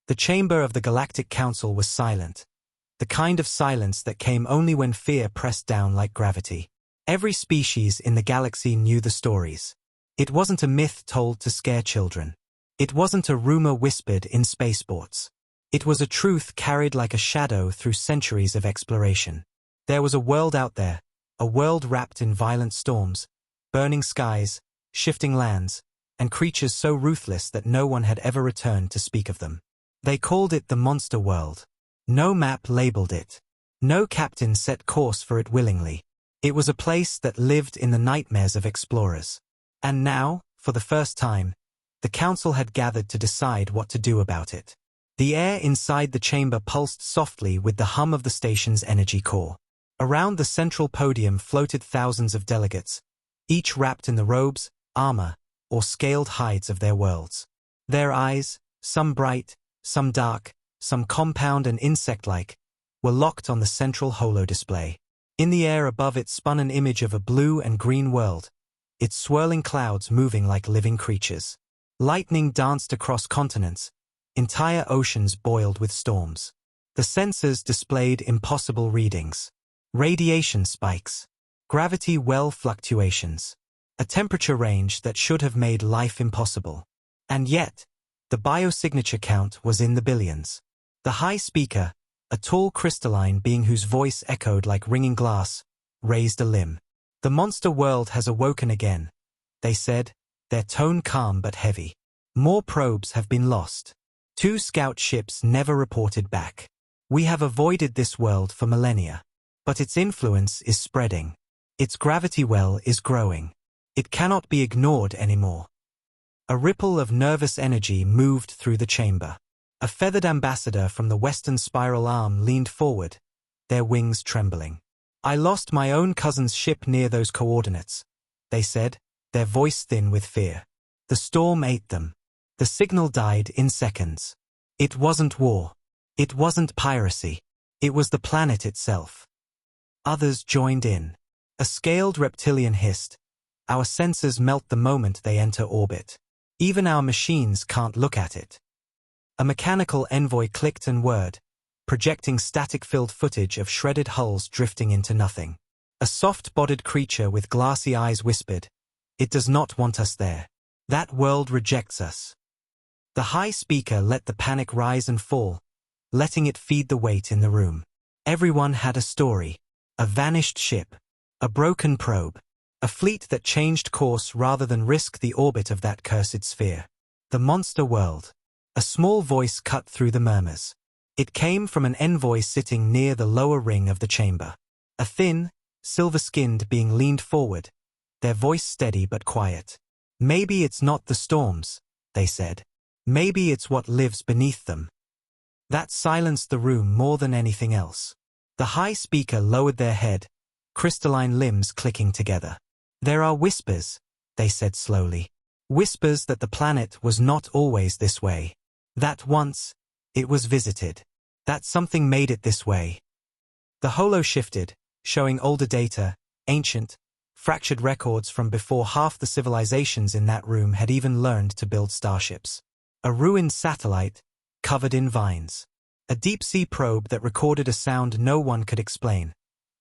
The chamber of the Galactic Council was silent. The kind of silence that came only when fear pressed down like gravity. Every species in the galaxy knew the stories. It wasn't a myth told to scare children. It wasn't a rumor whispered in spaceports. It was a truth carried like a shadow through centuries of exploration. There was a world out there, a world wrapped in violent storms, burning skies, shifting lands, and creatures so ruthless that no one had ever returned to speak of them. They called it the Monster World. No map labeled it. No captain set course for it willingly. It was a place that lived in the nightmares of explorers. And now, for the first time, the council had gathered to decide what to do about it. The air inside the chamber pulsed softly with the hum of the station's energy core. Around the central podium floated thousands of delegates, each wrapped in the robes, armor, or scaled hides of their worlds. Their eyes, some bright, some dark, some compound and insect-like, were locked on the central holo display. In the air above it spun an image of a blue and green world, its swirling clouds moving like living creatures. Lightning danced across continents, entire oceans boiled with storms. The sensors displayed impossible readings. Radiation spikes, gravity well fluctuations, a temperature range that should have made life impossible. And yet, the biosignature count was in the billions. The high speaker, a tall crystalline being whose voice echoed like ringing glass, raised a limb. The monster world has awoken again, they said, their tone calm but heavy. More probes have been lost. 2 scout ships never reported back. We have avoided this world for millennia. But its influence is spreading. Its gravity well is growing. It cannot be ignored anymore. A ripple of nervous energy moved through the chamber. A feathered ambassador from the western spiral arm leaned forward, their wings trembling. I lost my own cousin's ship near those coordinates, they said, their voice thin with fear. The storm ate them. The signal died in seconds. It wasn't war. It wasn't piracy. It was the planet itself. Others joined in. A scaled reptilian hissed. Our sensors melt the moment they enter orbit. Even our machines can't look at it. A mechanical envoy clicked and whirred, projecting static-filled footage of shredded hulls drifting into nothing. A soft-bodied creature with glassy eyes whispered, "It does not want us there. That world rejects us." The high speaker let the panic rise and fall, letting it feed the weight in the room. Everyone had a story. A vanished ship. A broken probe. A fleet that changed course rather than risk the orbit of that cursed sphere. The monster world. A small voice cut through the murmurs. It came from an envoy sitting near the lower ring of the chamber. A thin, silver-skinned being leaned forward, their voice steady but quiet. Maybe it's not the storms, they said. Maybe it's what lives beneath them. That silenced the room more than anything else. The high speaker lowered their head, crystalline limbs clicking together. There are whispers, they said slowly. Whispers that the planet was not always this way. That once, it was visited. That something made it this way. The holo shifted, showing older data, ancient, fractured records from before half the civilizations in that room had even learned to build starships. A ruined satellite, covered in vines. A deep-sea probe that recorded a sound no one could explain.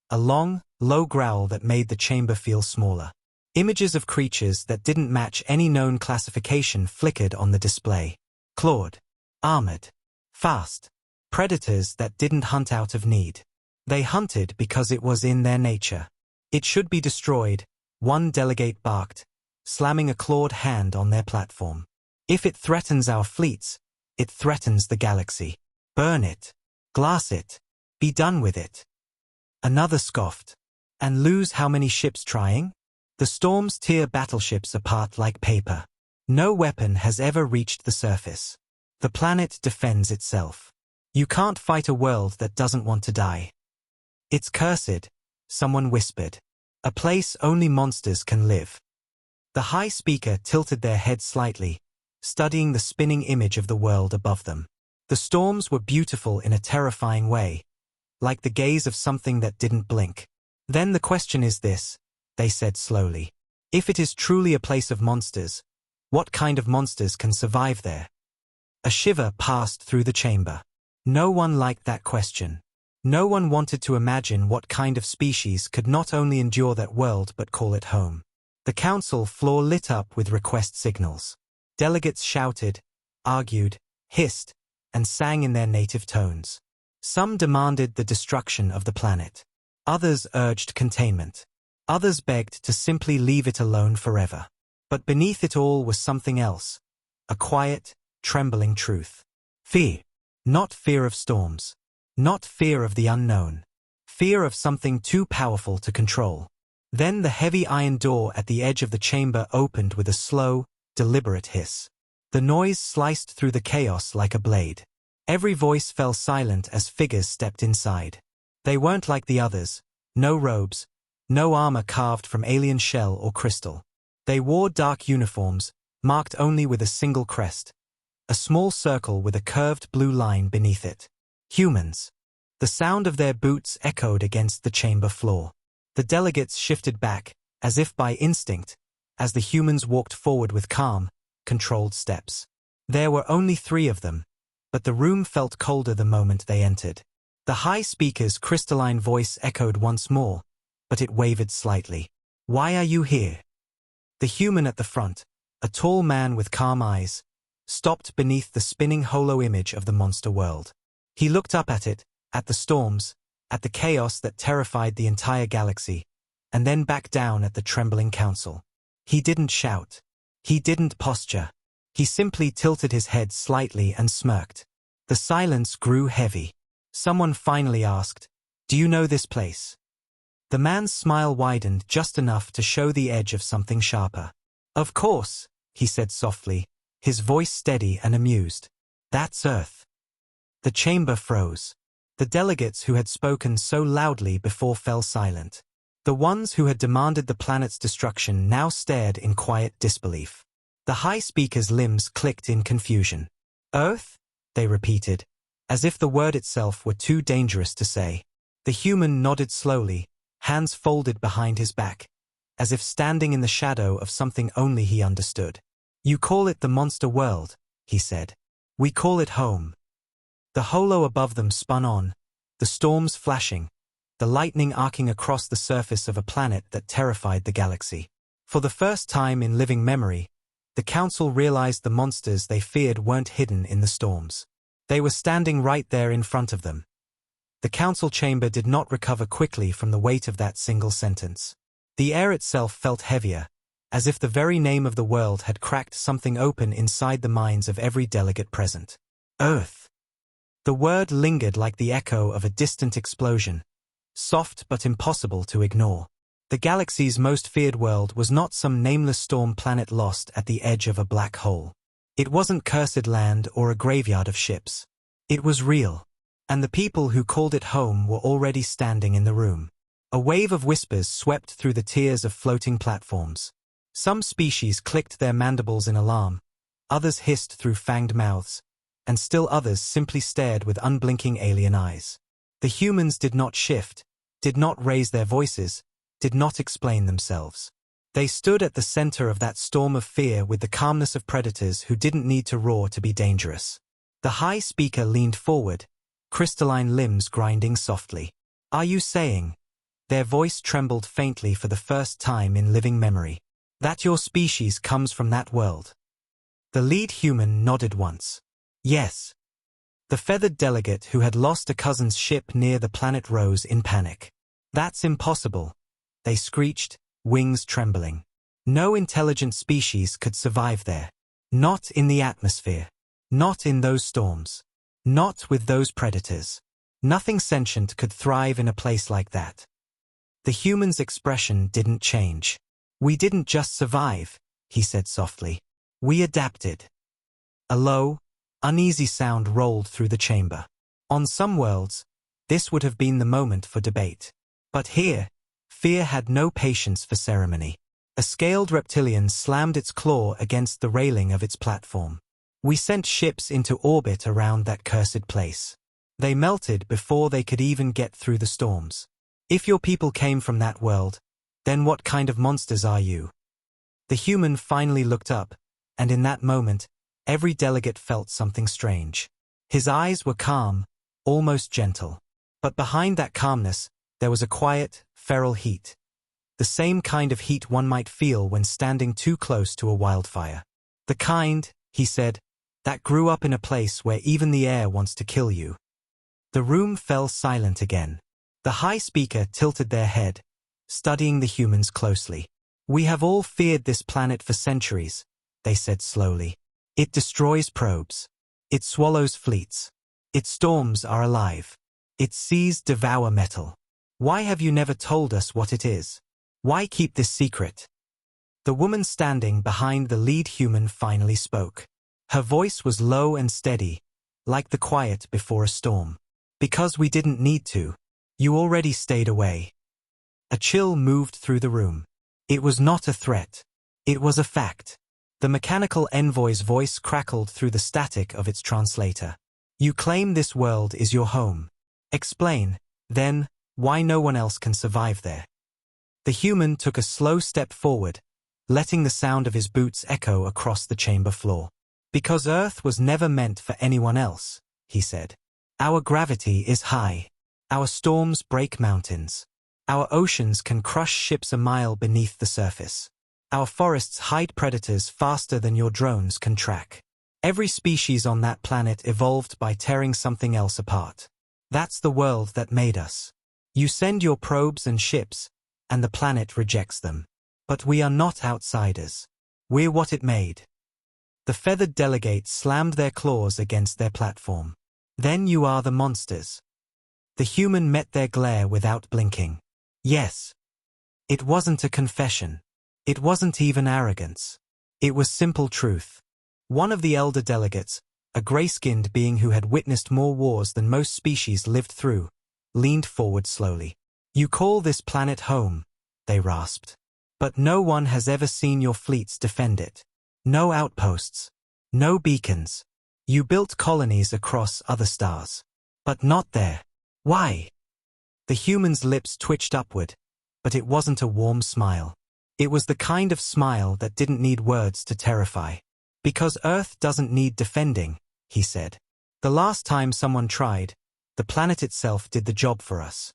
A long, low growl that made the chamber feel smaller. Images of creatures that didn't match any known classification flickered on the display. Clawed. Armored. Fast. Predators that didn't hunt out of need. They hunted because it was in their nature. It should be destroyed, one delegate barked, slamming a clawed hand on their platform. If it threatens our fleets, it threatens the galaxy. Burn it. Glass it. Be done with it. Another scoffed. And lose how many ships trying? The storms tear battleships apart like paper. No weapon has ever reached the surface. The planet defends itself. You can't fight a world that doesn't want to die. It's cursed, someone whispered. A place only monsters can live. The high speaker tilted their head slightly, studying the spinning image of the world above them. The storms were beautiful in a terrifying way, like the gaze of something that didn't blink. Then the question is this, they said slowly. If it is truly a place of monsters, what kind of monsters can survive there? A shiver passed through the chamber. No one liked that question. No one wanted to imagine what kind of species could not only endure that world but call it home. The council floor lit up with request signals. Delegates shouted, argued, hissed, and sang in their native tones. Some demanded the destruction of the planet. Others urged containment. Others begged to simply leave it alone forever. But beneath it all was something else. A quiet, trembling truth. Fear. Not fear of storms. Not fear of the unknown. Fear of something too powerful to control. Then the heavy iron door at the edge of the chamber opened with a slow, deliberate hiss. The noise sliced through the chaos like a blade. Every voice fell silent as figures stepped inside. They weren't like the others. No robes. No armor carved from alien shell or crystal. They wore dark uniforms, marked only with a single crest. A small circle with a curved blue line beneath it. Humans. The sound of their boots echoed against the chamber floor. The delegates shifted back, as if by instinct, as the humans walked forward with calm, controlled steps. There were only 3 of them, but the room felt colder the moment they entered. The high speaker's crystalline voice echoed once more, but it wavered slightly. "Why are you here?" The human at the front, a tall man with calm eyes, stopped beneath the spinning holo image of the monster world. He looked up at it, at the storms, at the chaos that terrified the entire galaxy, and then back down at the trembling council. He didn't shout. He didn't posture. He simply tilted his head slightly and smirked. The silence grew heavy. Someone finally asked, "Do you know this place?" The man's smile widened just enough to show the edge of something sharper. "Of course," he said softly, his voice steady and amused. "That's Earth." The chamber froze. The delegates who had spoken so loudly before fell silent. The ones who had demanded the planet's destruction now stared in quiet disbelief. The high speaker's limbs clicked in confusion. "Earth?" they repeated, as if the word itself were too dangerous to say. The human nodded slowly, hands folded behind his back, as if standing in the shadow of something only he understood. "You call it the monster world," he said. "We call it home." The holo above them spun on, the storms flashing, the lightning arcing across the surface of a planet that terrified the galaxy. For the first time in living memory, the council realized the monsters they feared weren't hidden in the storms. They were standing right there in front of them. The council chamber did not recover quickly from the weight of that single sentence. The air itself felt heavier, as if the very name of the world had cracked something open inside the minds of every delegate present. Earth. The word lingered like the echo of a distant explosion, soft but impossible to ignore. The galaxy's most feared world was not some nameless storm planet lost at the edge of a black hole. It wasn't cursed land or a graveyard of ships. It was real. And the people who called it home were already standing in the room. A wave of whispers swept through the tiers of floating platforms. Some species clicked their mandibles in alarm, others hissed through fanged mouths, and still others simply stared with unblinking alien eyes. The humans did not shift, did not raise their voices, did not explain themselves. They stood at the center of that storm of fear with the calmness of predators who didn't need to roar to be dangerous. The high speaker leaned forward, crystalline limbs grinding softly. "Are you saying," their voice trembled faintly for the first time in living memory, "that your species comes from that world?" The lead human nodded once. "Yes." The feathered delegate who had lost a cousin's ship near the planet rose in panic. "That's impossible," they screeched, wings trembling. "No intelligent species could survive there. Not in the atmosphere. Not in those storms. Not with those predators. Nothing sentient could thrive in a place like that." The human's expression didn't change. "We didn't just survive," he said softly. "We adapted." A low, uneasy sound rolled through the chamber. On some worlds, this would have been the moment for debate. But here, fear had no patience for ceremony. A scaled reptilian slammed its claw against the railing of its platform. "We sent ships into orbit around that cursed place. They melted before they could even get through the storms. If your people came from that world, then what kind of monsters are you?" The human finally looked up, and in that moment, Every delegate felt something strange. His eyes were calm, almost gentle. But behind that calmness, there was a quiet, feral heat. The same kind of heat one might feel when standing too close to a wildfire. The kind, he said, that grew up in a place where even the air wants to kill you. The room fell silent again. The high speaker tilted their head, studying the humans closely. "We have all feared this planet for centuries," they said slowly. "It destroys probes. It swallows fleets. Its storms are alive. Its seas devour metal. Why have you never told us what it is? Why keep this secret?" The woman standing behind the lead human finally spoke. Her voice was low and steady, like the quiet before a storm. "Because we didn't need to. You already stayed away." A chill moved through the room. It was not a threat. It was a fact. The mechanical envoy's voice crackled through the static of its translator. "You claim this world is your home. Explain, then, why no one else can survive there." The human took a slow step forward, letting the sound of his boots echo across the chamber floor. "Because Earth was never meant for anyone else," he said. "Our gravity is high. Our storms break mountains. Our oceans can crush ships a mile beneath the surface. Our forests hide predators faster than your drones can track. Every species on that planet evolved by tearing something else apart. That's the world that made us. You send your probes and ships, and the planet rejects them. But we are not outsiders. We're what it made." The feathered delegates slammed their claws against their platform. "Then you are the monsters." The human met their glare without blinking. "Yes." It wasn't a confession. It wasn't even arrogance. It was simple truth. One of the elder delegates, a gray-skinned being who had witnessed more wars than most species lived through, leaned forward slowly. "You call this planet home," they rasped. "But no one has ever seen your fleets defend it. No outposts. No beacons. You built colonies across other stars. But not there. Why?" The human's lips twitched upward, but it wasn't a warm smile. It was the kind of smile that didn't need words to terrify. "Because Earth doesn't need defending," he said. "The last time someone tried, the planet itself did the job for us."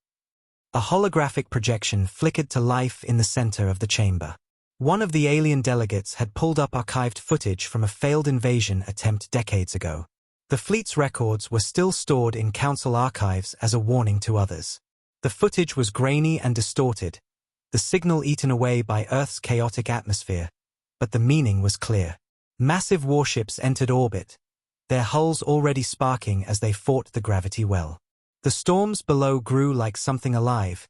A holographic projection flickered to life in the center of the chamber. One of the alien delegates had pulled up archived footage from a failed invasion attempt decades ago. The fleet's records were still stored in council archives as a warning to others. The footage was grainy and distorted, the signal eaten away by Earth's chaotic atmosphere, but the meaning was clear. Massive warships entered orbit, their hulls already sparking as they fought the gravity well. The storms below grew like something alive,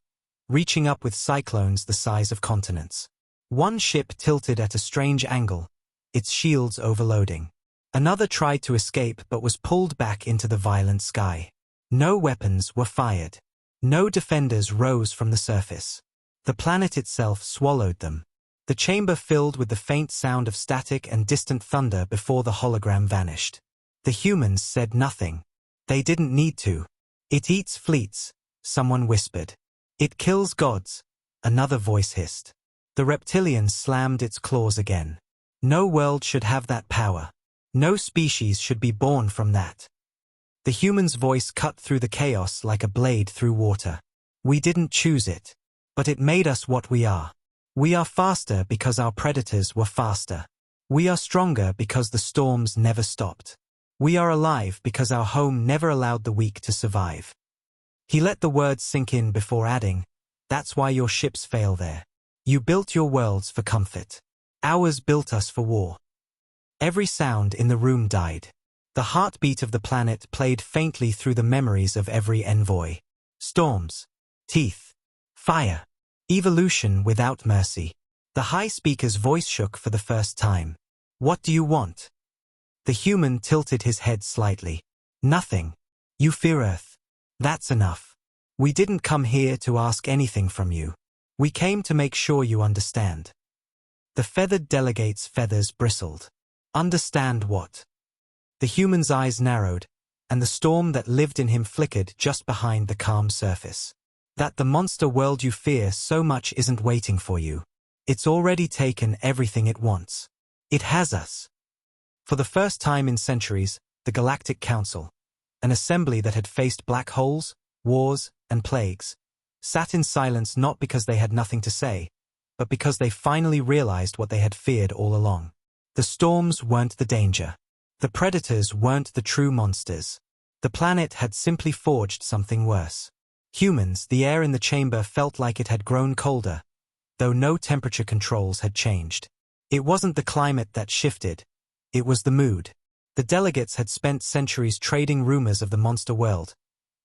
reaching up with cyclones the size of continents. One ship tilted at a strange angle, its shields overloading. Another tried to escape but was pulled back into the violent sky. No weapons were fired. No defenders rose from the surface. The planet itself swallowed them. The chamber filled with the faint sound of static and distant thunder before the hologram vanished. The humans said nothing. They didn't need to. "It eats fleets," someone whispered. "It kills gods," another voice hissed. The reptilian slammed its claws again. "No world should have that power. No species should be born from that." The human's voice cut through the chaos like a blade through water. "We didn't choose it. But it made us what we are. We are faster because our predators were faster. We are stronger because the storms never stopped. We are alive because our home never allowed the weak to survive." He let the words sink in before adding, "That's why your ships fail there. You built your worlds for comfort. Ours built us for war." Every sound in the room died. The heartbeat of the planet played faintly through the memories of every envoy. Storms. Teeth. Fire. Evolution without mercy. The high speaker's voice shook for the first time. "What do you want?" The human tilted his head slightly. "Nothing. You fear Earth. That's enough. We didn't come here to ask anything from you. We came to make sure you understand." The feathered delegate's feathers bristled. "Understand what?" The human's eyes narrowed, and the storm that lived in him flickered just behind the calm surface. "That the monster world you fear so much isn't waiting for you. It's already taken everything it wants. It has us." For the first time in centuries, the Galactic Council, an assembly that had faced black holes, wars, and plagues, sat in silence not because they had nothing to say, but because they finally realized what they had feared all along. The storms weren't the danger. The predators weren't the true monsters. The planet had simply forged something worse. Humans, the air in the chamber felt like it had grown colder, though no temperature controls had changed. It wasn't the climate that shifted, it was the mood. The delegates had spent centuries trading rumors of the monster world,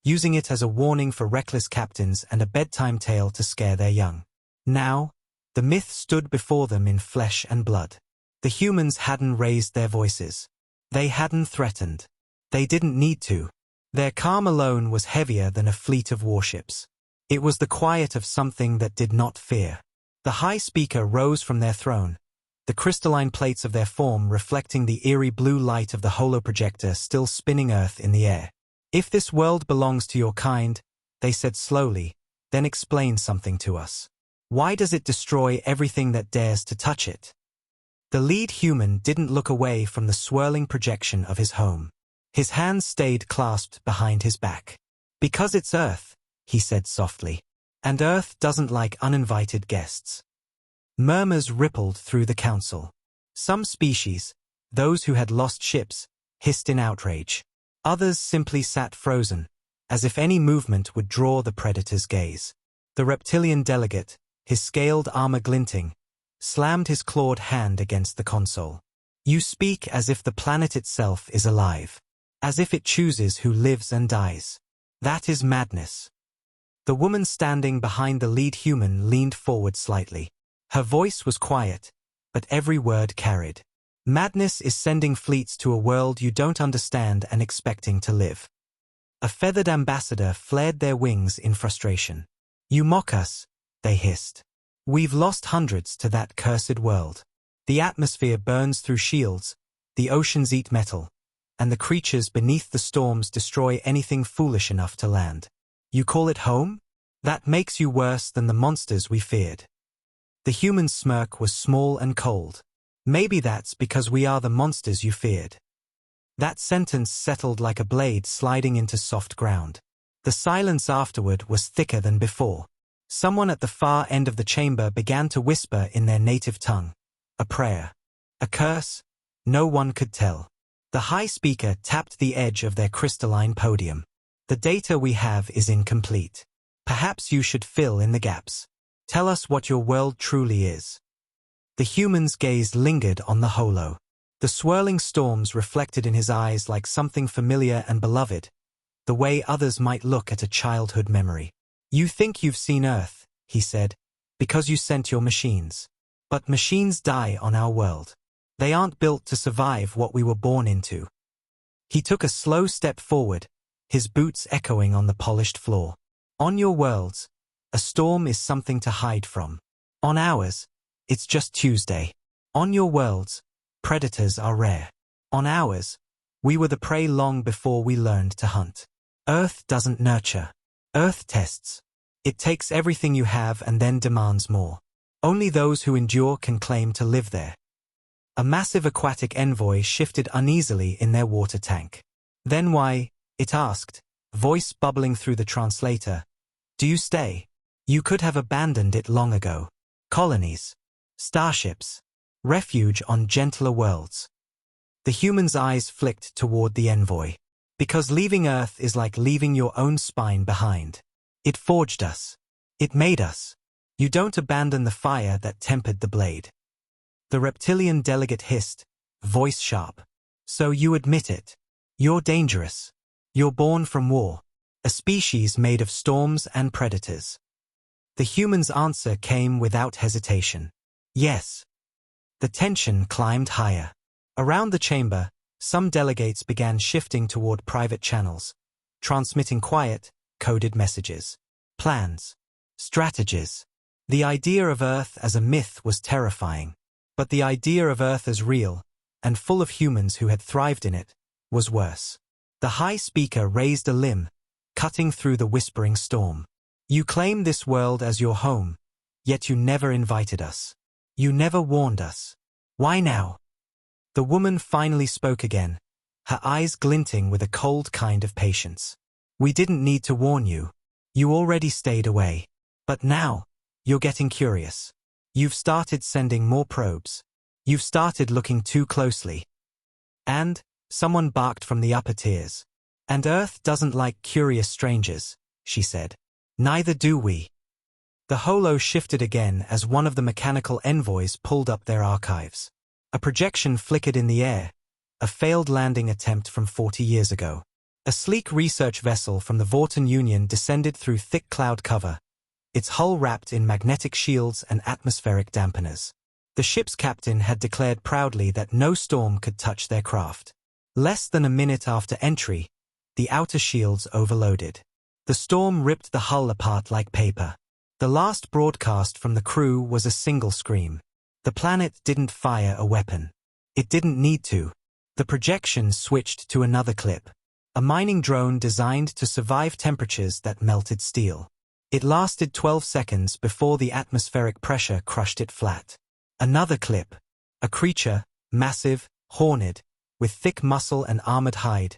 using it as a warning for reckless captains and a bedtime tale to scare their young. Now, the myth stood before them in flesh and blood. The humans hadn't raised their voices. They hadn't threatened. They didn't need to. Their calm alone was heavier than a fleet of warships. It was the quiet of something that did not fear. The High Speaker rose from their throne, the crystalline plates of their form reflecting the eerie blue light of the holoprojector still spinning Earth in the air. If this world belongs to your kind, they said slowly, then explain something to us. Why does it destroy everything that dares to touch it? The lead human didn't look away from the swirling projection of his home. His hands stayed clasped behind his back. Because it's Earth, he said softly. And Earth doesn't like uninvited guests. Murmurs rippled through the council. Some species, those who had lost ships, hissed in outrage. Others simply sat frozen, as if any movement would draw the predator's gaze. The reptilian delegate, his scaled armor glinting, slammed his clawed hand against the console. You speak as if the planet itself is alive. As if it chooses who lives and dies. That is madness. The woman standing behind the lead human leaned forward slightly. Her voice was quiet, but every word carried. Madness is sending fleets to a world you don't understand and expecting to live. A feathered ambassador flared their wings in frustration. You mock us, they hissed. We've lost hundreds to that cursed world. The atmosphere burns through shields, the oceans eat metal, and the creatures beneath the storms destroy anything foolish enough to land. You call it home? That makes you worse than the monsters we feared. The human smirk was small and cold. Maybe that's because we are the monsters you feared. That sentence settled like a blade sliding into soft ground. The silence afterward was thicker than before. Someone at the far end of the chamber began to whisper in their native tongue. A prayer. A curse? No one could tell. The High Speaker tapped the edge of their crystalline podium. The data we have is incomplete. Perhaps you should fill in the gaps. Tell us what your world truly is. The human's gaze lingered on the holo. The swirling storms reflected in his eyes like something familiar and beloved, the way others might look at a childhood memory. You think you've seen Earth, he said, because you sent your machines. But machines die on our world. They aren't built to survive what we were born into. He took a slow step forward, his boots echoing on the polished floor. On your worlds, a storm is something to hide from. On ours, it's just Tuesday. On your worlds, predators are rare. On ours, we were the prey long before we learned to hunt. Earth doesn't nurture. Earth tests. It takes everything you have and then demands more. Only those who endure can claim to live there. A massive aquatic envoy shifted uneasily in their water tank. Then why, it asked, voice bubbling through the translator. Do you stay? You could have abandoned it long ago. Colonies. Starships. Refuge on gentler worlds. The human's eyes flicked toward the envoy. Because leaving Earth is like leaving your own spine behind. It forged us. It made us. You don't abandon the fire that tempered the blade. The reptilian delegate hissed, voice sharp. So you admit it. You're dangerous. You're born from war. A species made of storms and predators. The human's answer came without hesitation. Yes. The tension climbed higher. Around the chamber, some delegates began shifting toward private channels, transmitting quiet, coded messages. Plans. Strategies. The idea of Earth as a myth was terrifying. But the idea of Earth as real, and full of humans who had thrived in it, was worse. The High Speaker raised a limb, cutting through the whispering storm. You claim this world as your home, yet you never invited us. You never warned us. Why now? The woman finally spoke again, her eyes glinting with a cold kind of patience. We didn't need to warn you. You already stayed away. But now, you're getting curious. You've started sending more probes. You've started looking too closely. And, someone barked from the upper tiers. And Earth doesn't like curious strangers, she said. Neither do we. The holo shifted again as one of the mechanical envoys pulled up their archives. A projection flickered in the air, a failed landing attempt from 40 years ago. A sleek research vessel from the Vorten Union descended through thick cloud cover, its hull wrapped in magnetic shields and atmospheric dampeners. The ship's captain had declared proudly that no storm could touch their craft. Less than a minute after entry, the outer shields overloaded. The storm ripped the hull apart like paper. The last broadcast from the crew was a single scream. The planet didn't fire a weapon. It didn't need to. The projection switched to another clip. A mining drone designed to survive temperatures that melted steel. It lasted 12 seconds before the atmospheric pressure crushed it flat. Another clip. A creature, massive, horned, with thick muscle and armored hide,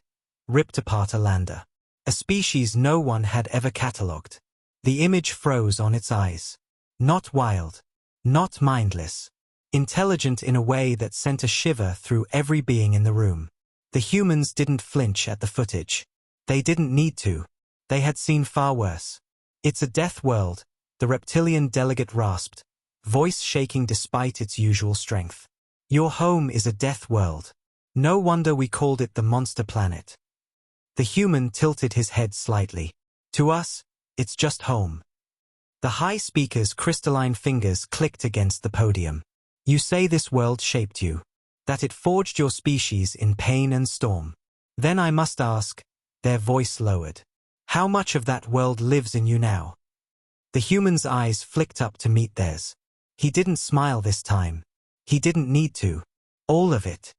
ripped apart a lander. A species no one had ever catalogued. The image froze on its eyes. Not wild. Not mindless. Intelligent in a way that sent a shiver through every being in the room. The humans didn't flinch at the footage. They didn't need to. They had seen far worse. It's a death world, the reptilian delegate rasped, voice shaking despite its usual strength. Your home is a death world. No wonder we called it the monster planet. The human tilted his head slightly. To us, it's just home. The high speaker's crystalline fingers clicked against the podium. You say this world shaped you, that it forged your species in pain and storm. Then I must ask, their voice lowered. How much of that world lives in you now? The human's eyes flicked up to meet theirs. He didn't smile this time. He didn't need to. All of it.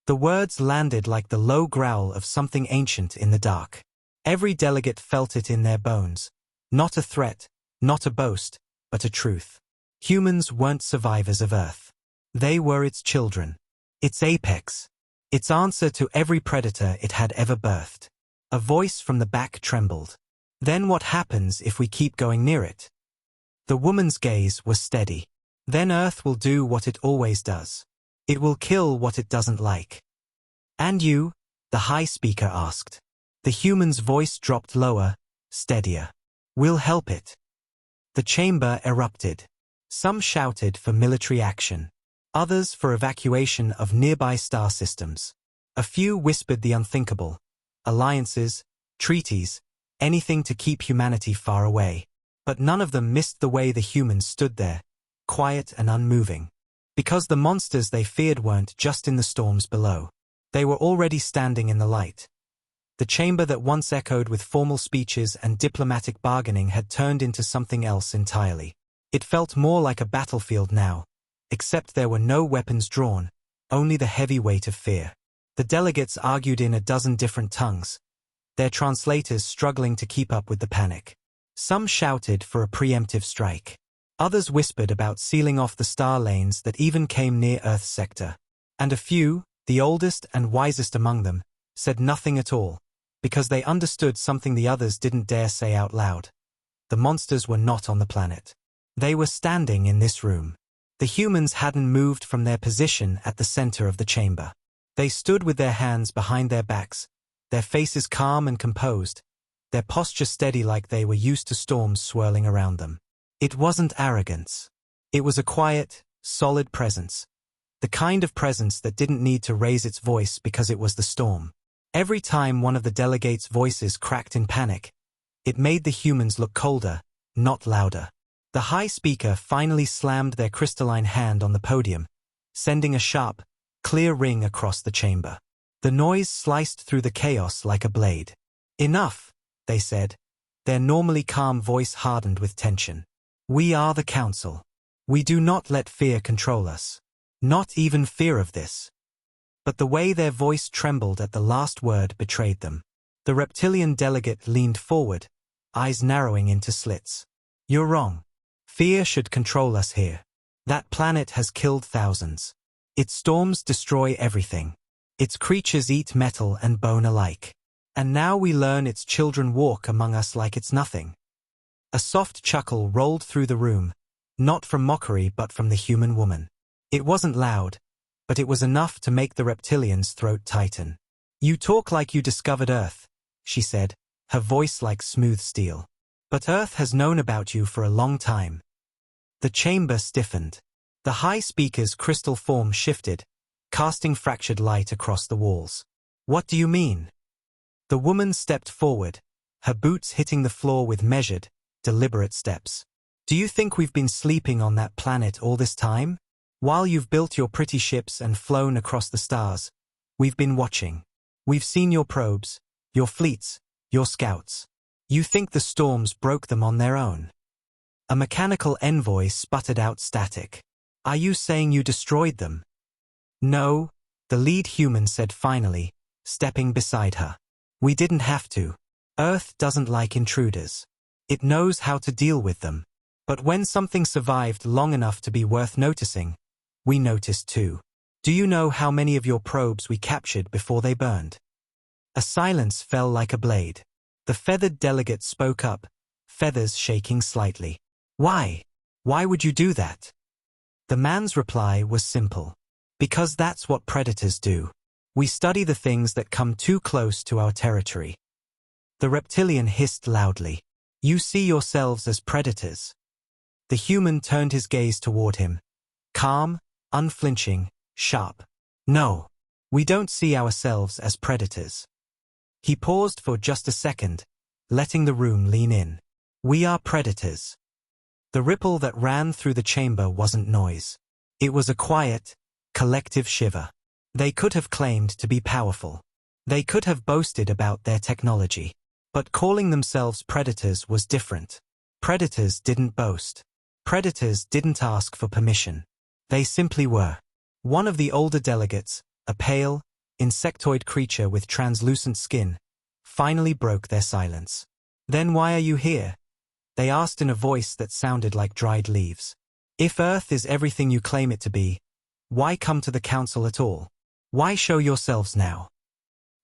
The words landed like the low growl of something ancient in the dark. Every delegate felt it in their bones. Not a threat, not a boast, but a truth. Humans weren't survivors of Earth. They were its children. Its apex. Its answer to every predator it had ever birthed. A voice from the back trembled. Then what happens if we keep going near it? The woman's gaze was steady. Then Earth will do what it always does. It will kill what it doesn't like. And you? The high speaker asked. The human's voice dropped lower, steadier. We'll help it. The chamber erupted. Some shouted for military action. Others for evacuation of nearby star systems. A few whispered the unthinkable. Alliances, treaties, anything to keep humanity far away. But none of them missed the way the humans stood there, quiet and unmoving. Because the monsters they feared weren't just in the storms below. They were already standing in the light. The chamber that once echoed with formal speeches and diplomatic bargaining had turned into something else entirely. It felt more like a battlefield now, except there were no weapons drawn, only the heavy weight of fear. The delegates argued in a dozen different tongues, their translators struggling to keep up with the panic. Some shouted for a preemptive strike. Others whispered about sealing off the star lanes that even came near Earth's sector. And a few, the oldest and wisest among them, said nothing at all, because they understood something the others didn't dare say out loud. The monsters were not on the planet. They were standing in this room. The humans hadn't moved from their position at the center of the chamber. They stood with their hands behind their backs, their faces calm and composed, their posture steady like they were used to storms swirling around them. It wasn't arrogance. It was a quiet, solid presence. The kind of presence that didn't need to raise its voice because it was the storm. Every time one of the delegates' voices cracked in panic, it made the humans look colder, not louder. The high speaker finally slammed their crystalline hand on the podium, sending a sharp, clear ring across the chamber. The noise sliced through the chaos like a blade. Enough, they said, their normally calm voice hardened with tension. We are the Council. We do not let fear control us. Not even fear of this. But the way their voice trembled at the last word betrayed them. The reptilian delegate leaned forward, eyes narrowing into slits. You're wrong. Fear should control us here. That planet has killed thousands. Its storms destroy everything. Its creatures eat metal and bone alike. And now we learn its children walk among us like it's nothing. A soft chuckle rolled through the room, not from mockery but from the human woman. It wasn't loud, but it was enough to make the reptilian's throat tighten. "You talk like you discovered Earth," she said, her voice like smooth steel. "But Earth has known about you for a long time." The chamber stiffened. The high speaker's crystal form shifted, casting fractured light across the walls. "What do you mean?" The woman stepped forward, her boots hitting the floor with measured, deliberate steps. "Do you think we've been sleeping on that planet all this time? While you've built your pretty ships and flown across the stars, we've been watching. We've seen your probes, your fleets, your scouts. You think the storms broke them on their own?" A mechanical envoy sputtered out static. "Are you saying you destroyed them?" "No," the lead human said finally, stepping beside her. "We didn't have to. Earth doesn't like intruders. It knows how to deal with them. But when something survived long enough to be worth noticing, we noticed too. Do you know how many of your probes we captured before they burned?" A silence fell like a blade. The feathered delegate spoke up, feathers shaking slightly. "Why? Why would you do that?" The man's reply was simple. "Because that's what predators do. We study the things that come too close to our territory." The reptilian hissed loudly. "You see yourselves as predators?" The human turned his gaze toward him. Calm, unflinching, sharp. "No. We don't see ourselves as predators." He paused for just a second, letting the room lean in. "We are predators." The ripple that ran through the chamber wasn't noise. It was a quiet, collective shiver. They could have claimed to be powerful. They could have boasted about their technology. But calling themselves predators was different. Predators didn't boast. Predators didn't ask for permission. They simply were. One of the older delegates, a pale, insectoid creature with translucent skin, finally broke their silence. "Then why are you here?" they asked in a voice that sounded like dried leaves. "If Earth is everything you claim it to be, why come to the council at all? Why show yourselves now?"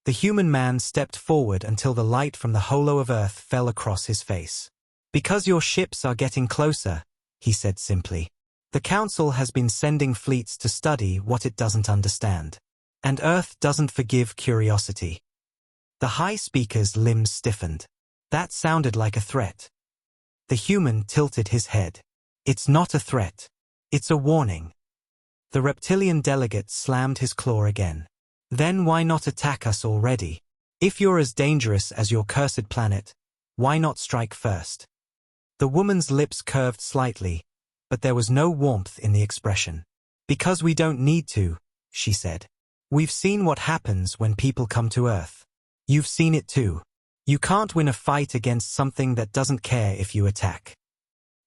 The human man stepped forward until the light from the holo of Earth fell across his face. "Because your ships are getting closer," he said simply. "The council has been sending fleets to study what it doesn't understand. And Earth doesn't forgive curiosity." The high speaker's limbs stiffened. That sounded like a threat. The human tilted his head. "It's not a threat. It's a warning." The reptilian delegate slammed his claw again. "Then why not attack us already? If you're as dangerous as your cursed planet, why not strike first?" The woman's lips curved slightly, but there was no warmth in the expression. "Because we don't need to," she said. "We've seen what happens when people come to Earth. You've seen it too. You can't win a fight against something that doesn't care if you attack."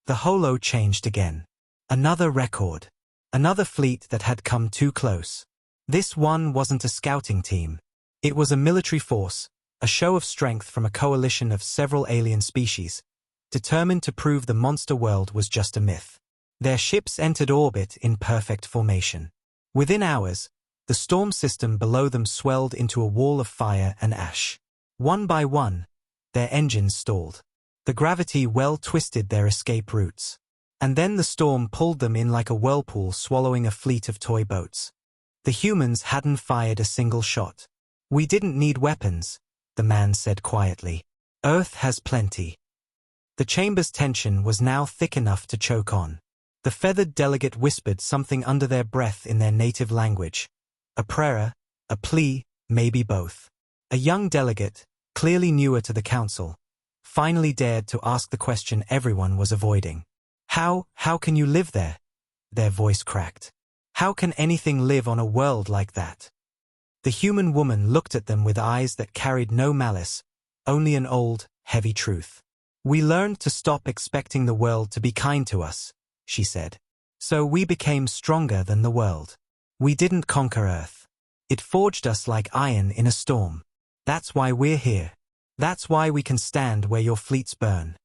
The holo changed again. Another record. Another fleet that had come too close. This one wasn't a scouting team. It was a military force, a show of strength from a coalition of several alien species, determined to prove the monster world was just a myth. Their ships entered orbit in perfect formation. Within hours, the storm system below them swelled into a wall of fire and ash. One by one, their engines stalled. The gravity well twisted their escape routes. And then the storm pulled them in like a whirlpool swallowing a fleet of toy boats. The humans hadn't fired a single shot. "We didn't need weapons," the man said quietly. "Earth has plenty." The chamber's tension was now thick enough to choke on. The feathered delegate whispered something under their breath in their native language. A prayer, a plea, maybe both. A young delegate, clearly newer to the council, finally dared to ask the question everyone was avoiding. How can you live there?" Their voice cracked. "How can anything live on a world like that?" The human woman looked at them with eyes that carried no malice, only an old, heavy truth. "We learned to stop expecting the world to be kind to us," she said. "So we became stronger than the world. We didn't conquer Earth. It forged us like iron in a storm. That's why we're here. That's why we can stand where your fleets burn."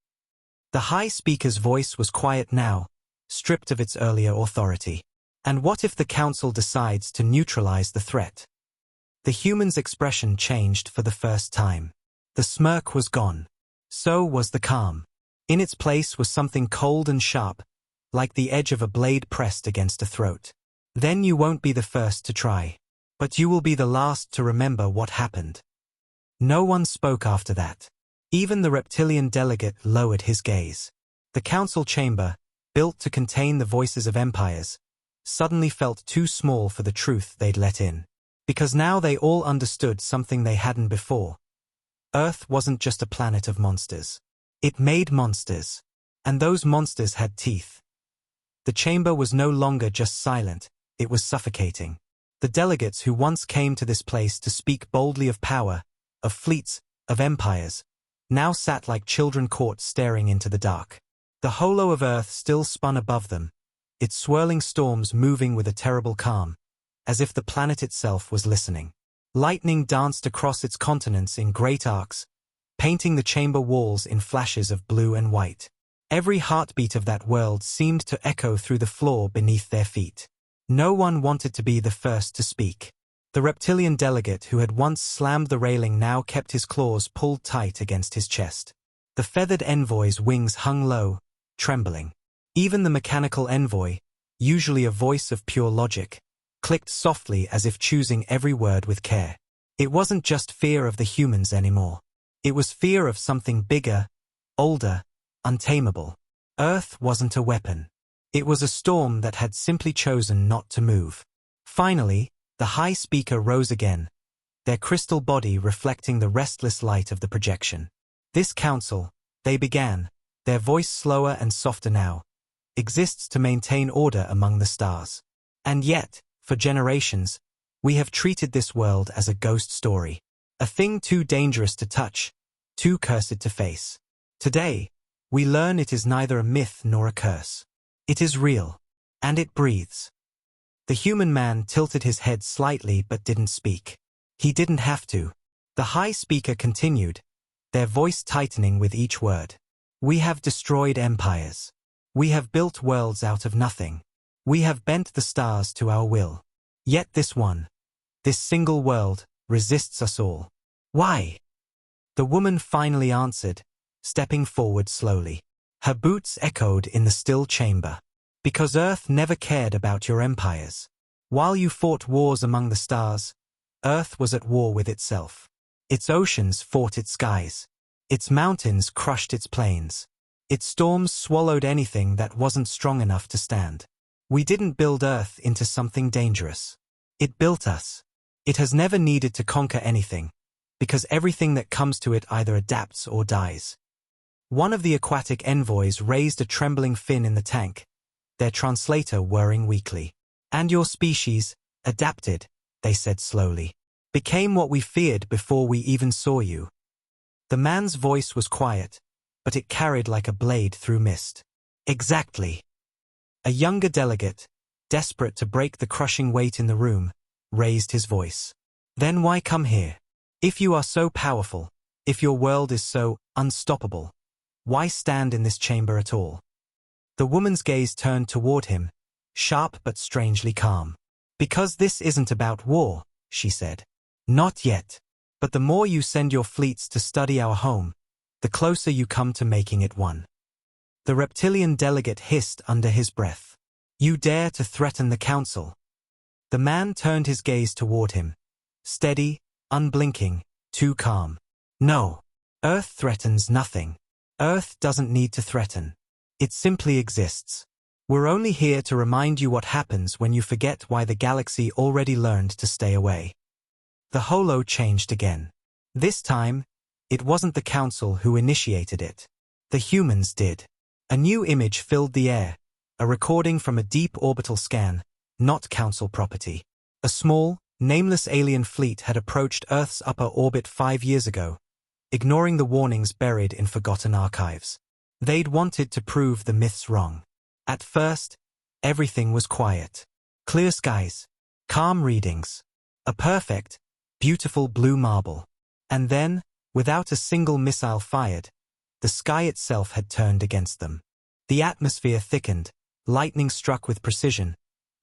The high speaker's voice was quiet now, stripped of its earlier authority. And what if the council decides to neutralize the threat? The human's expression changed for the first time. The smirk was gone. So was the calm. In its place was something cold and sharp, like the edge of a blade pressed against a throat. Then you won't be the first to try. But you will be the last to remember what happened. No one spoke after that. Even the reptilian delegate lowered his gaze. The council chamber, built to contain the voices of empires, suddenly felt too small for the truth they'd let in. Because now they all understood something they hadn't before. Earth wasn't just a planet of monsters. It made monsters. And those monsters had teeth. The chamber was no longer just silent, it was suffocating. The delegates who once came to this place to speak boldly of power, of fleets, of empires, now sat like children caught staring into the dark. The holo of Earth still spun above them, its swirling storms moving with a terrible calm, as if the planet itself was listening. Lightning danced across its continents in great arcs, painting the chamber walls in flashes of blue and white. Every heartbeat of that world seemed to echo through the floor beneath their feet. No one wanted to be the first to speak. The reptilian delegate who had once slammed the railing now kept his claws pulled tight against his chest. The feathered envoy's wings hung low, trembling. Even the mechanical envoy, usually a voice of pure logic, clicked softly as if choosing every word with care. It wasn't just fear of the humans anymore. It was fear of something bigger, older, untamable. Earth wasn't a weapon. It was a storm that had simply chosen not to move. Finally, the high speaker rose again, their crystal body reflecting the restless light of the projection. This council, they began, their voice slower and softer now, exists to maintain order among the stars. And yet, for generations, we have treated this world as a ghost story. A thing too dangerous to touch, too cursed to face. Today, we learn it is neither a myth nor a curse. It is real. And it breathes. The human man tilted his head slightly but didn't speak. He didn't have to. The high speaker continued, their voice tightening with each word. We have destroyed empires. We have built worlds out of nothing. We have bent the stars to our will. Yet this one, this single world, resists us all. Why? The woman finally answered, stepping forward slowly. Her boots echoed in the still chamber. Because Earth never cared about your empires. While you fought wars among the stars, Earth was at war with itself. Its oceans fought its skies. Its mountains crushed its plains. Its storms swallowed anything that wasn't strong enough to stand. We didn't build Earth into something dangerous. It built us. It has never needed to conquer anything, because everything that comes to it either adapts or dies. One of the aquatic envoys raised a trembling fin in the tank, their translator whirring weakly. And your species, adapted, they said slowly, became what we feared before we even saw you. The man's voice was quiet, but it carried like a blade through mist. Exactly. A younger delegate, desperate to break the crushing weight in the room, raised his voice. Then why come here? If you are so powerful, if your world is so unstoppable, why stand in this chamber at all? The woman's gaze turned toward him, sharp but strangely calm. Because this isn't about war, she said. Not yet. But the more you send your fleets to study our home, the closer you come to making it one. The reptilian delegate hissed under his breath. You dare to threaten the council? The man turned his gaze toward him, steady, unblinking, too calm. No. Earth threatens nothing. Earth doesn't need to threaten. It simply exists. We're only here to remind you what happens when you forget why the galaxy already learned to stay away. The holo changed again. This time, it wasn't the council who initiated it. The humans did. A new image filled the air, a recording from a deep orbital scan, not council property. A small, nameless alien fleet had approached Earth's upper orbit 5 years ago, ignoring the warnings buried in forgotten archives. They'd wanted to prove the myths wrong. At first, everything was quiet. Clear skies, calm readings, a perfect, beautiful blue marble. And then, without a single missile fired, the sky itself had turned against them. The atmosphere thickened, lightning struck with precision,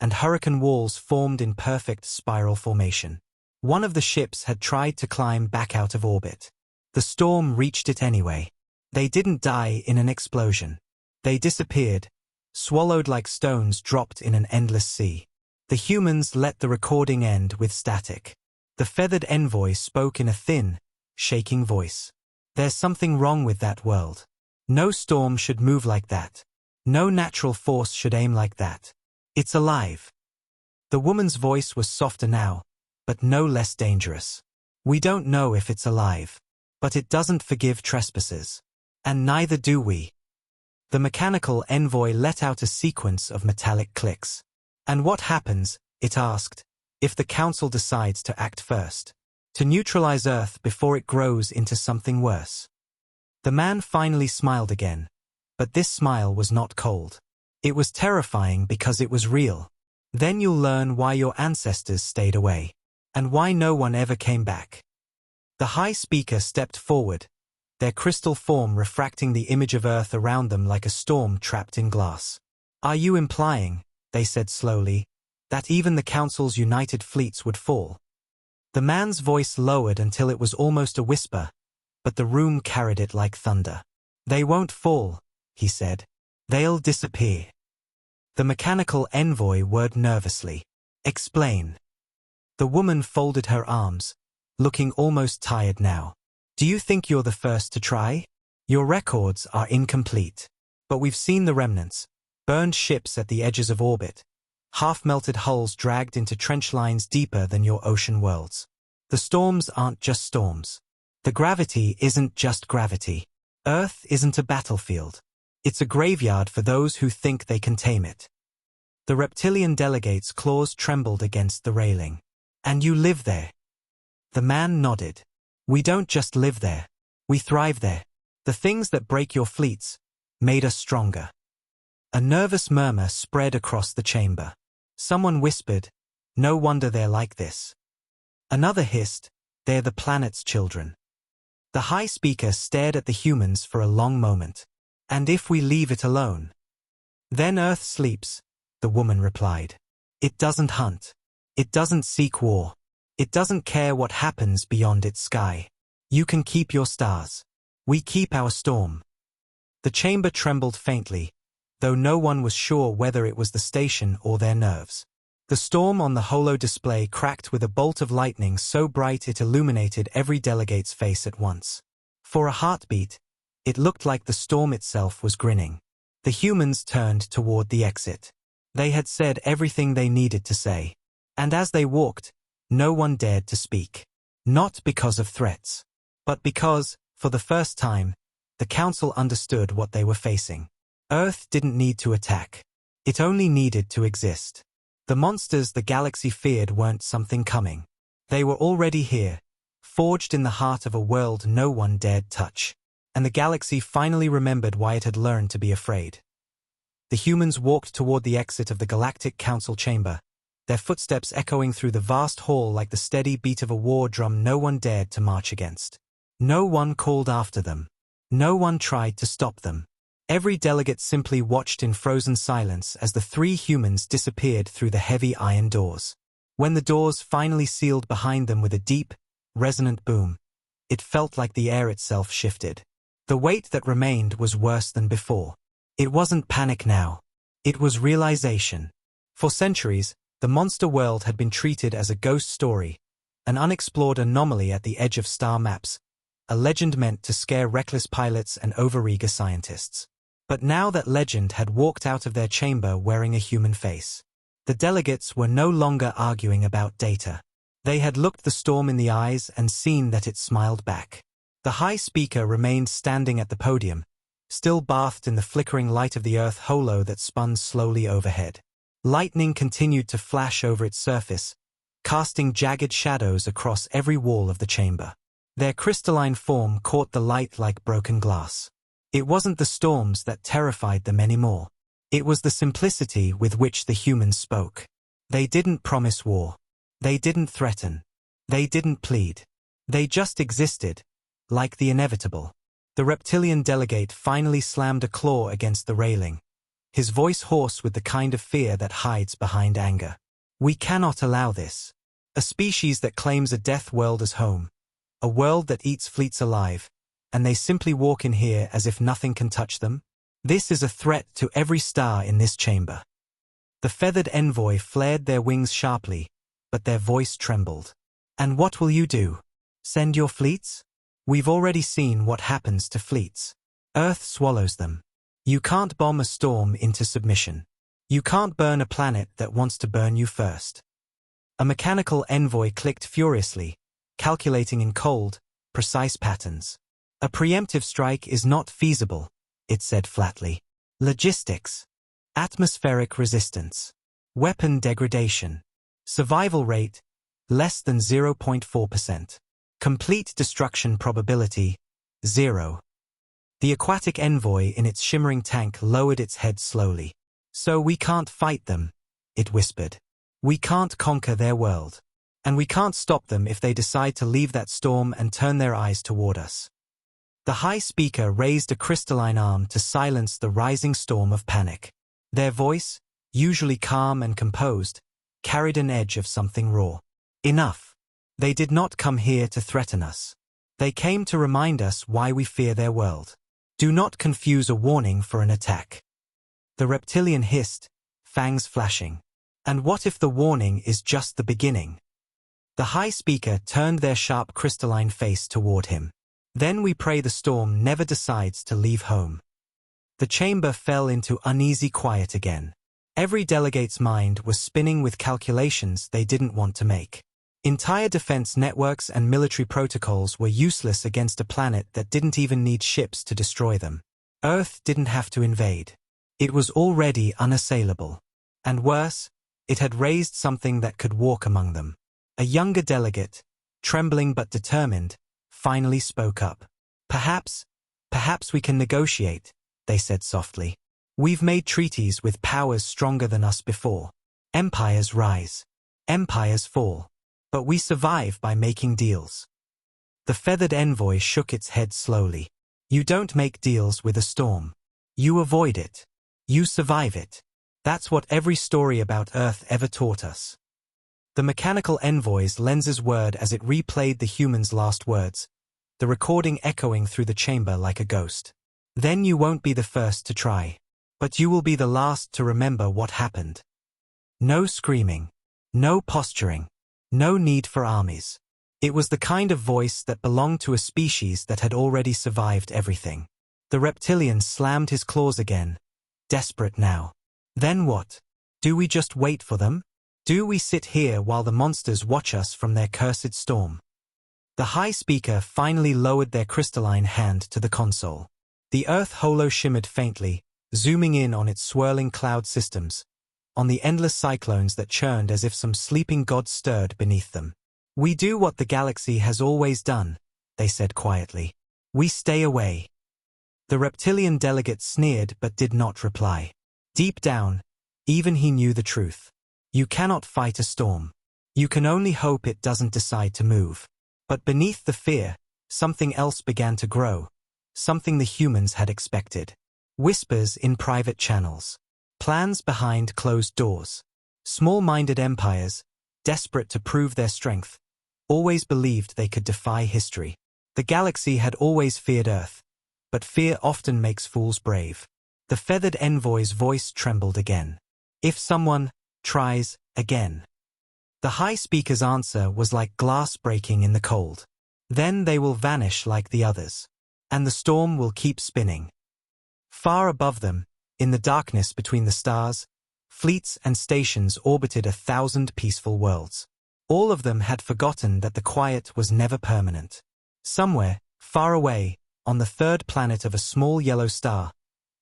and hurricane walls formed in perfect spiral formation. One of the ships had tried to climb back out of orbit. The storm reached it anyway. They didn't die in an explosion. They disappeared, swallowed like stones dropped in an endless sea. The humans let the recording end with static. The feathered envoy spoke in a thin, shaking voice. There's something wrong with that world. No storm should move like that. No natural force should aim like that. It's alive. The woman's voice was softer now, but no less dangerous. We don't know if it's alive, but it doesn't forgive trespasses. And neither do we. The mechanical envoy let out a sequence of metallic clicks. And what happens, it asked, if the council decides to act first? To neutralize Earth before it grows into something worse? The man finally smiled again, but this smile was not cold. It was terrifying because it was real. Then you'll learn why your ancestors stayed away, and why no one ever came back. The high speaker stepped forward, their crystal form refracting the image of Earth around them like a storm trapped in glass. Are you implying, they said slowly, that even the Council's united fleets would fall? The man's voice lowered until it was almost a whisper, but the room carried it like thunder. They won't fall, he said. They'll disappear. The mechanical envoy whirred nervously. Explain. The woman folded her arms, looking almost tired now. Do you think you're the first to try? Your records are incomplete. But we've seen the remnants. Burned ships at the edges of orbit. Half-melted hulls dragged into trench lines deeper than your ocean worlds. The storms aren't just storms. The gravity isn't just gravity. Earth isn't a battlefield. It's a graveyard for those who think they can tame it. The reptilian delegate's claws trembled against the railing. And you live there? The man nodded. We don't just live there. We thrive there. The things that break your fleets made us stronger. A nervous murmur spread across the chamber. Someone whispered, no wonder they're like this. Another hissed, they're the planet's children. The high speaker stared at the humans for a long moment. And if we leave it alone? Then Earth sleeps, the woman replied. It doesn't hunt. It doesn't seek war. It doesn't care what happens beyond its sky. You can keep your stars. We keep our storm. The chamber trembled faintly, though no one was sure whether it was the station or their nerves. The storm on the holo display cracked with a bolt of lightning so bright it illuminated every delegate's face at once. For a heartbeat, it looked like the storm itself was grinning. The humans turned toward the exit. They had said everything they needed to say. And as they walked, no one dared to speak. Not because of threats, but because, for the first time, the Council understood what they were facing. Earth didn't need to attack. It only needed to exist. The monsters the galaxy feared weren't something coming. They were already here, forged in the heart of a world no one dared touch. And the galaxy finally remembered why it had learned to be afraid. The humans walked toward the exit of the Galactic Council chamber, their footsteps echoing through the vast hall like the steady beat of a war drum no one dared to march against. No one called after them. No one tried to stop them. Every delegate simply watched in frozen silence as the three humans disappeared through the heavy iron doors. When the doors finally sealed behind them with a deep, resonant boom, it felt like the air itself shifted. The weight that remained was worse than before. It wasn't panic now. It was realization. For centuries, the monster world had been treated as a ghost story, an unexplored anomaly at the edge of star maps, a legend meant to scare reckless pilots and overeager scientists. But now that legend had walked out of their chamber wearing a human face. The delegates were no longer arguing about data. They had looked the storm in the eyes and seen that it smiled back. The high speaker remained standing at the podium, still bathed in the flickering light of the Earth holo that spun slowly overhead. Lightning continued to flash over its surface, casting jagged shadows across every wall of the chamber. Their crystalline form caught the light like broken glass. It wasn't the storms that terrified them anymore. It was the simplicity with which the humans spoke. They didn't promise war. They didn't threaten. They didn't plead. They just existed, like the inevitable. The reptilian delegate finally slammed a claw against the railing, his voice hoarse with the kind of fear that hides behind anger. "We cannot allow this. A species that claims a death world as home, a world that eats fleets alive, and they simply walk in here as if nothing can touch them? This is a threat to every star in this chamber." The feathered envoy flared their wings sharply, but their voice trembled. "And what will you do? Send your fleets? We've already seen what happens to fleets. Earth swallows them. You can't bomb a storm into submission. You can't burn a planet that wants to burn you first." A mechanical envoy clicked furiously, calculating in cold, precise patterns. "A preemptive strike is not feasible," it said flatly. "Logistics. Atmospheric resistance. Weapon degradation. Survival rate, less than 0.4%. Complete destruction probability, 0. The aquatic envoy in its shimmering tank lowered its head slowly. "So we can't fight them," it whispered. "We can't conquer their world. And we can't stop them if they decide to leave that storm and turn their eyes toward us." The high speaker raised a crystalline arm to silence the rising storm of panic. Their voice, usually calm and composed, carried an edge of something raw. "Enough. They did not come here to threaten us. They came to remind us why we fear their world. Do not confuse a warning for an attack." The reptilian hissed, fangs flashing. "And what if the warning is just the beginning?" The high speaker turned their sharp crystalline face toward him. "Then we pray the storm never decides to leave home." The chamber fell into uneasy quiet again. Every delegate's mind was spinning with calculations they didn't want to make. Entire defense networks and military protocols were useless against a planet that didn't even need ships to destroy them. Earth didn't have to invade. It was already unassailable. And worse, it had raised something that could walk among them. A younger delegate, trembling but determined, finally spoke up. Perhaps we can negotiate," they said softly. "We've made treaties with powers stronger than us before. Empires rise. Empires fall. But we survive by making deals." The feathered envoy shook its head slowly. "You don't make deals with a storm. You avoid it. You survive it. That's what every story about Earth ever taught us." The mechanical envoy's lenses whirred as it replayed the human's last words, the recording echoing through the chamber like a ghost. "Then you won't be the first to try. But you will be the last to remember what happened." No screaming. No posturing. No need for armies. It was the kind of voice that belonged to a species that had already survived everything. The reptilian slammed his claws again, desperate now. "Then what? Do we just wait for them? Do we sit here while the monsters watch us from their cursed storm?" The high speaker finally lowered their crystalline hand to the console. The Earth holo shimmered faintly, zooming in on its swirling cloud systems, on the endless cyclones that churned as if some sleeping god stirred beneath them. "We do what the galaxy has always done," they said quietly. "We stay away." The reptilian delegate sneered but did not reply. Deep down, even he knew the truth. You cannot fight a storm. You can only hope it doesn't decide to move. But beneath the fear, something else began to grow, something the humans had expected. Whispers in private channels. Plans behind closed doors. Small-minded empires, desperate to prove their strength, always believed they could defy history. The galaxy had always feared Earth, but fear often makes fools brave. The feathered envoy's voice trembled again. "If someone tries again." The high speaker's answer was like glass breaking in the cold. "Then they will vanish like the others. And the storm will keep spinning." Far above them, in the darkness between the stars, fleets and stations orbited 1,000 peaceful worlds. All of them had forgotten that the quiet was never permanent. Somewhere, far away, on the third planet of a small yellow star,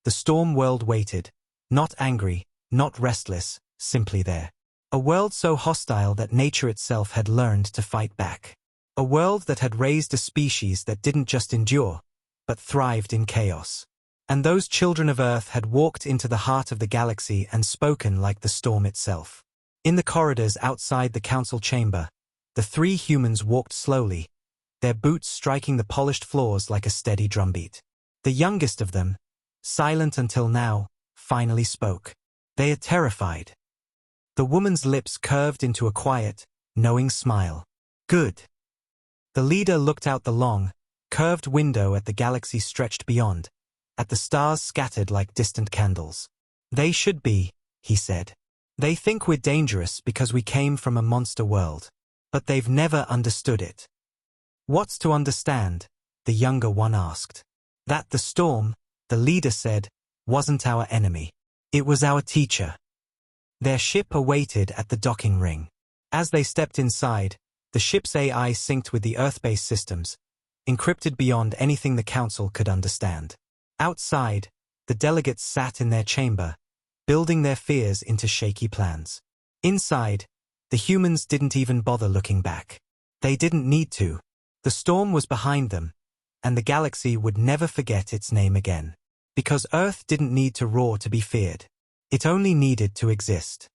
the storm world waited, not angry, not restless, simply there. A world so hostile that nature itself had learned to fight back. A world that had raised a species that didn't just endure, but thrived in chaos. And those children of Earth had walked into the heart of the galaxy and spoken like the storm itself. In the corridors outside the council chamber, the three humans walked slowly, their boots striking the polished floors like a steady drumbeat. The youngest of them, silent until now, finally spoke. They are terrified. The woman's lips curved into a quiet, knowing smile. Good. The leader looked out the long, curved window at the galaxy stretched beyond, at the stars scattered like distant candles. They should be, he said. They think we're dangerous because we came from a monster world. But they've never understood it. What's to understand? The younger one asked. That the storm, the leader said, wasn't our enemy. It was our teacher. Their ship awaited at the docking ring. As they stepped inside, the ship's AI synced with the Earth-based systems, encrypted beyond anything the Council could understand. Outside, the delegates sat in their chamber, building their fears into shaky plans. Inside, the humans didn't even bother looking back. They didn't need to. The storm was behind them, and the galaxy would never forget its name again. Because Earth didn't need to roar to be feared. It only needed to exist.